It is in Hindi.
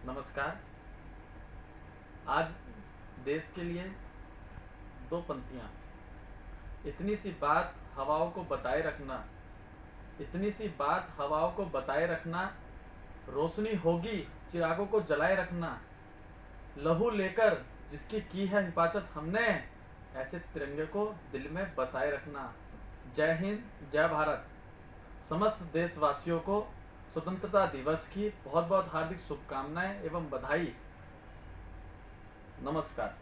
नमस्कार। आज देश के लिए दो पंक्तियाँ। इतनी सी बात हवाओं को बताए रखना, इतनी सी बात हवाओं को बताए रखना, रोशनी होगी चिरागों को जलाए रखना, लहू लेकर जिसकी की है हिफाजत हमने, ऐसे तिरंगे को दिल में बसाए रखना। जय हिंद, जय भारत। समस्त देशवासियों को स्वतंत्रता दिवस की बहुत बहुत हार्दिक शुभकामनाएं एवं बधाई। नमस्कार।